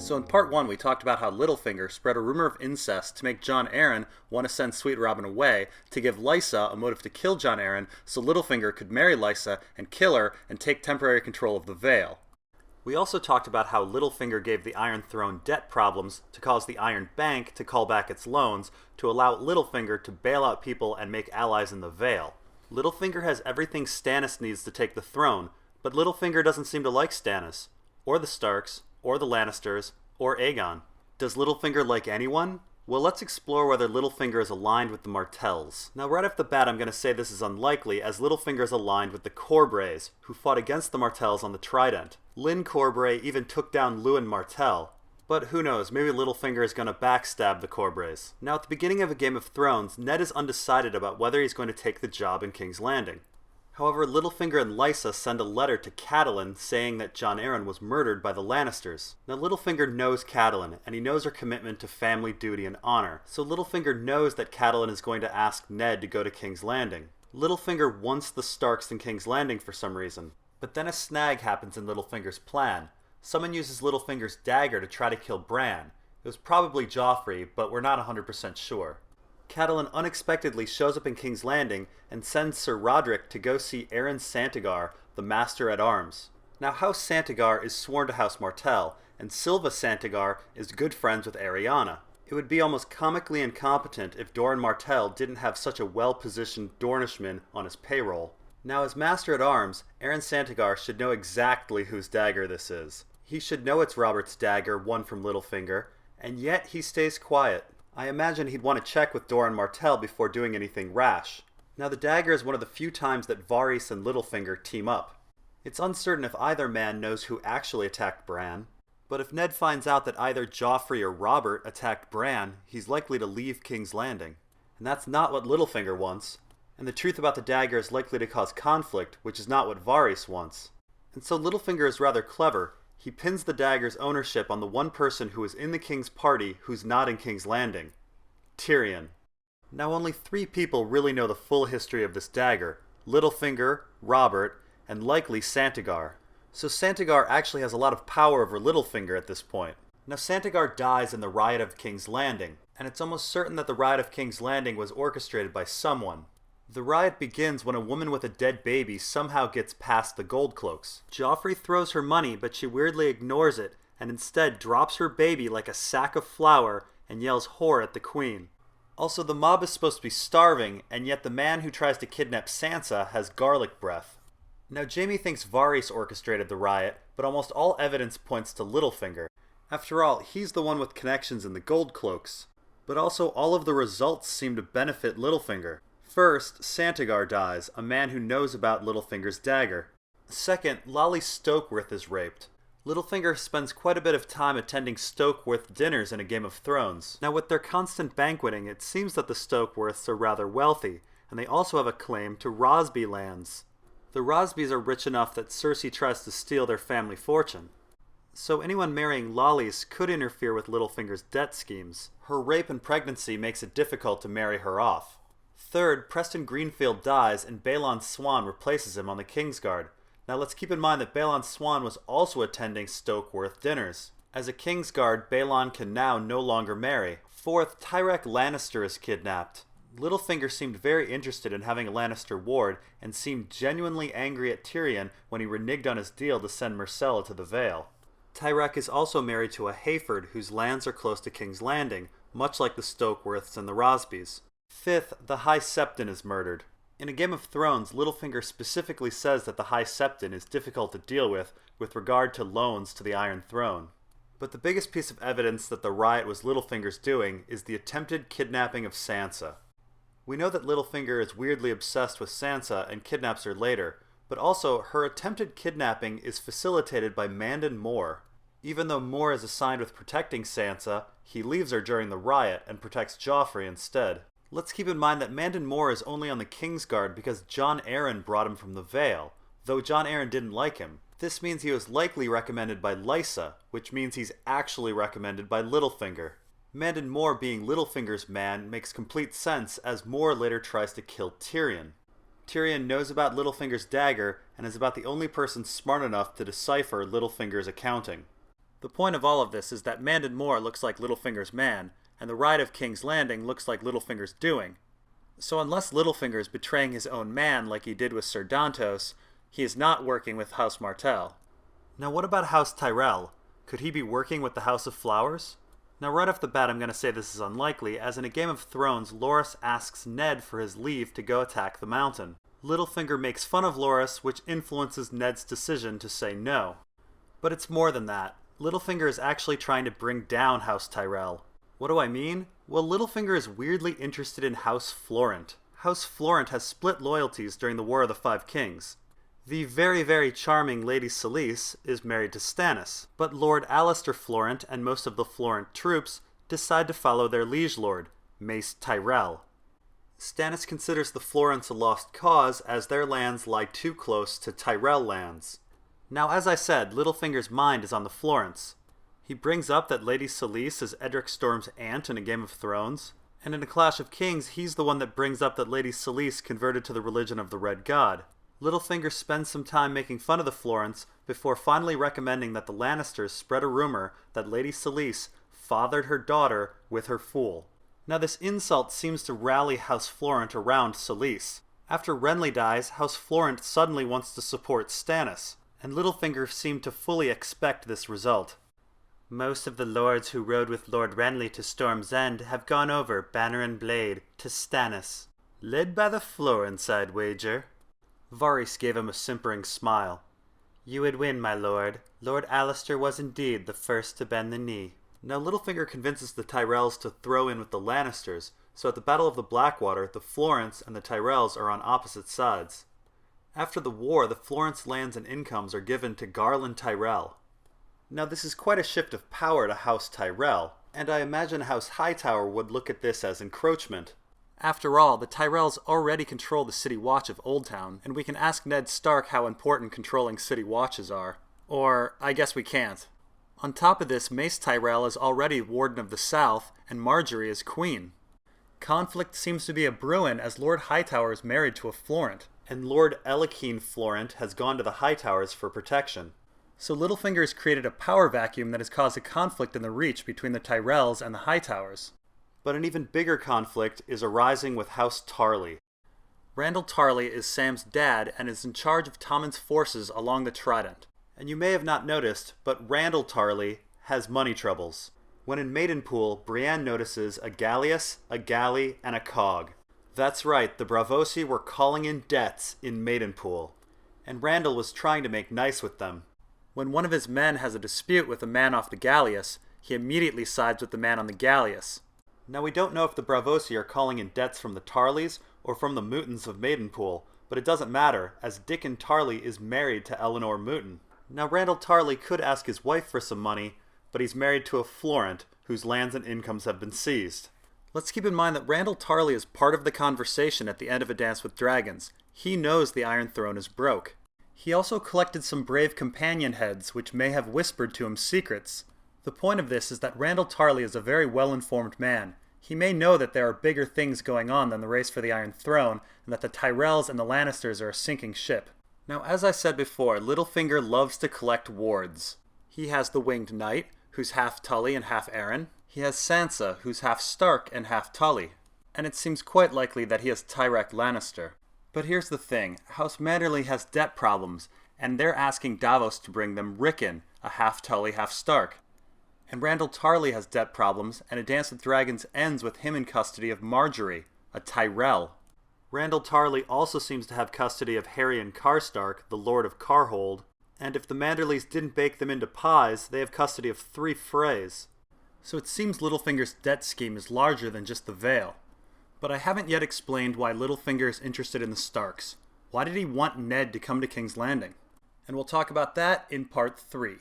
So in part 1 we talked about how Littlefinger spread a rumor of incest to make Jon Arryn want to send Sweet Robin away to give Lysa a motive to kill Jon Arryn so Littlefinger could marry Lysa and kill her and take temporary control of the Vale. We also talked about how Littlefinger gave the Iron Throne debt problems to cause the Iron Bank to call back its loans to allow Littlefinger to bail out people and make allies in the Vale. Littlefinger has everything Stannis needs to take the throne, but Littlefinger doesn't seem to like Stannis, or the Starks, or the Lannisters, or Aegon. Does Littlefinger like anyone? Well, let's explore whether Littlefinger is aligned with the Martells. Now, right off the bat, I'm going to say this is unlikely, as Littlefinger is aligned with the Corbrays, who fought against the Martells on the Trident. Lyn Corbray even took down Lewyn Martell. But who knows, maybe Littlefinger is going to backstab the Corbrays. Now, at the beginning of A Game of Thrones, Ned is undecided about whether he's going to take the job in King's Landing. However, Littlefinger and Lysa send a letter to Catelyn saying that Jon Arryn was murdered by the Lannisters. Now, Littlefinger knows Catelyn, and he knows her commitment to family duty and honor, so Littlefinger knows that Catelyn is going to ask Ned to go to King's Landing. Littlefinger wants the Starks in King's Landing for some reason, but then a snag happens in Littlefinger's plan. Someone uses Littlefinger's dagger to try to kill Bran. It was probably Joffrey, but we're not 100% sure. Catelyn unexpectedly shows up in King's Landing and sends Sir Roderick to go see Aeryn Santagar, the Master-at-Arms. Now, House Santagar is sworn to House Martell, and Silva Santagar is good friends with Arianna. It would be almost comically incompetent if Doran Martell didn't have such a well-positioned Dornishman on his payroll. Now, as Master-at-Arms, Aeryn Santagar should know exactly whose dagger this is. He should know it's Robert's dagger, won from Littlefinger, and yet he stays quiet. I imagine he'd want to check with Doran Martell before doing anything rash. Now, the dagger is one of the few times that Varys and Littlefinger team up. It's uncertain if either man knows who actually attacked Bran, but if Ned finds out that either Joffrey or Robert attacked Bran, he's likely to leave King's Landing. And that's not what Littlefinger wants, and the truth about the dagger is likely to cause conflict, which is not what Varys wants. And so Littlefinger is rather clever. He pins the dagger's ownership on the one person who is in the King's party who's not in King's Landing: Tyrion. Now, only 3 people really know the full history of this dagger: Littlefinger, Robert, and likely Santagar. So Santagar actually has a lot of power over Littlefinger at this point. Now, Santagar dies in the Riot of King's Landing, and it's almost certain that the Riot of King's Landing was orchestrated by someone. The riot begins when a woman with a dead baby somehow gets past the Gold Cloaks. Joffrey throws her money, but she weirdly ignores it, and instead drops her baby like a sack of flour and yells whore at the queen. Also, the mob is supposed to be starving, and yet the man who tries to kidnap Sansa has garlic breath. Now, Jaime thinks Varys orchestrated the riot, but almost all evidence points to Littlefinger. After all, he's the one with connections in the Gold Cloaks. But also, all of the results seem to benefit Littlefinger. First, Santagar dies, a man who knows about Littlefinger's dagger. Second, Lolly Stokeworth is raped. Littlefinger spends quite a bit of time attending Stokeworth dinners in A Game of Thrones. Now, with their constant banqueting, it seems that the Stokeworths are rather wealthy, and they also have a claim to Rosby lands. The Rosbys are rich enough that Cersei tries to steal their family fortune. So anyone marrying Lollys could interfere with Littlefinger's debt schemes. Her rape and pregnancy makes it difficult to marry her off. Third, Preston Greenfield dies and Balon Swann replaces him on the Kingsguard. Now, let's keep in mind that Balon Swann was also attending Stokeworth dinners. As a Kingsguard, Balon can now no longer marry. Fourth, Tyrek Lannister is kidnapped. Littlefinger seemed very interested in having a Lannister ward and seemed genuinely angry at Tyrion when he reneged on his deal to send Myrcella to the Vale. Tyrek is also married to a Hayford whose lands are close to King's Landing, much like the Stokeworths and the Rosbys. Fifth, the High Septon is murdered. In A Game of Thrones, Littlefinger specifically says that the High Septon is difficult to deal with regard to loans to the Iron Throne. But the biggest piece of evidence that the riot was Littlefinger's doing is the attempted kidnapping of Sansa. We know that Littlefinger is weirdly obsessed with Sansa and kidnaps her later, but also her attempted kidnapping is facilitated by Mandon Moore. Even though Moore is assigned with protecting Sansa, he leaves her during the riot and protects Joffrey instead. Let's keep in mind that Mandon Moore is only on the Kingsguard because Jon Arryn brought him from the Vale, though Jon Arryn didn't like him. This means he was likely recommended by Lysa, which means he's actually recommended by Littlefinger. Mandon Moore being Littlefinger's man makes complete sense, as Moore later tries to kill Tyrion. Tyrion knows about Littlefinger's dagger and is about the only person smart enough to decipher Littlefinger's accounting. The point of all of this is that Mandon Moore looks like Littlefinger's man, and the Ride of King's Landing looks like Littlefinger's doing. So unless Littlefinger is betraying his own man like he did with Ser Dantos, he is not working with House Martell. Now what about House Tyrell? Could he be working with the House of Flowers? Now right off the bat I'm going to say this is unlikely, as in a Game of Thrones, Loras asks Ned for his leave to go attack the mountain. Littlefinger makes fun of Loras, which influences Ned's decision to say no. But it's more than that. Littlefinger is actually trying to bring down House Tyrell. What do I mean? Well, Littlefinger is weirdly interested in House Florent. House Florent has split loyalties during the War of the Five Kings. The very, very charming Lady Selyse is married to Stannis, but Lord Alistair Florent and most of the Florent troops decide to follow their liege lord, Mace Tyrell. Stannis considers the Florents a lost cause as their lands lie too close to Tyrell lands. Now, as I said, Littlefinger's mind is on the Florents. He brings up that Lady Selyse is Eddard Storm's aunt in a Game of Thrones, and in A Clash of Kings, he's the one that brings up that Lady Selyse converted to the religion of the Red God. Littlefinger spends some time making fun of the Florents before finally recommending that the Lannisters spread a rumor that Lady Selyse fathered her daughter with her fool. Now this insult seems to rally House Florent around Selyse. After Renly dies, House Florent suddenly wants to support Stannis, and Littlefinger seemed to fully expect this result. Most of the lords who rode with Lord Renly to Storm's End have gone over, banner and blade, to Stannis. Led by the Florents, I'd wager. Varys gave him a simpering smile. You would win, my lord. Lord Alistair was indeed the first to bend the knee. Now Littlefinger convinces the Tyrells to throw in with the Lannisters, so at the Battle of the Blackwater, the Florents and the Tyrells are on opposite sides. After the war, the Florents' lands and incomes are given to Garland Tyrell. Now this is quite a shift of power to House Tyrell, and I imagine House Hightower would look at this as encroachment. After all, the Tyrells already control the City Watch of Oldtown, and we can ask Ned Stark how important controlling City Watches are. Or, I guess we can't. On top of this, Mace Tyrell is already Warden of the South, and Margaery is Queen. Conflict seems to be a brewing as Lord Hightower is married to a Florent, and Lord Elechine Florent has gone to the Hightowers for protection. So Littlefinger has created a power vacuum that has caused a conflict in the Reach between the Tyrells and the Hightowers. But an even bigger conflict is arising with House Tarly. RANDYL TARLY is Sam's dad and is in charge of Tommen's forces along the Trident. And you may have not noticed, but RANDYL TARLY has money troubles. When in Maidenpool, Brienne notices a galleass, a galley, and a cog. That's right, the Braavosi were calling in debts in Maidenpool. And Randyll was trying to make nice with them. When one of his men has a dispute with a man off the galleass, he immediately sides with the man on the galleass. Now we don't know if the Braavosi are calling in debts from the Tarlys or from the Mootons of Maidenpool, but it doesn't matter, as Dickon Tarly is married to Eleanor Mooton. Now RANDYL TARLY could ask his wife for some money, but he's married to a Florent, whose lands and incomes have been seized. Let's keep in mind that RANDYL TARLY is part of the conversation at the end of A Dance with Dragons. He knows the Iron Throne is broke. He also collected some brave companion heads which may have whispered to him secrets. The point of this is that RANDYL TARLY is a very well-informed man. He may know that there are bigger things going on than the race for the Iron Throne, and that the Tyrells and the Lannisters are a sinking ship. Now, as I said before, Littlefinger loves to collect wards. He has the Winged Knight, who's half Tully and half Arryn. He has Sansa, who's half Stark and half Tully. And it seems quite likely that he has Tyrek Lannister. But here's the thing, House Manderly has debt problems, and they're asking Davos to bring them Rickon, a half Tully, half Stark. And RANDYL TARLY has debt problems, and A Dance with Dragons ends with him in custody of Margaery, a Tyrell. RANDYL TARLY also seems to have custody of Harrion Karstark, the Lord of Carhold, and if the Manderlys didn't bake them into pies, they have custody of 3 Freys. So it seems Littlefinger's debt scheme is larger than just the Vale. But I haven't yet explained why Littlefinger is interested in the Starks. Why did he want Ned to come to King's Landing? And we'll talk about that in part 3.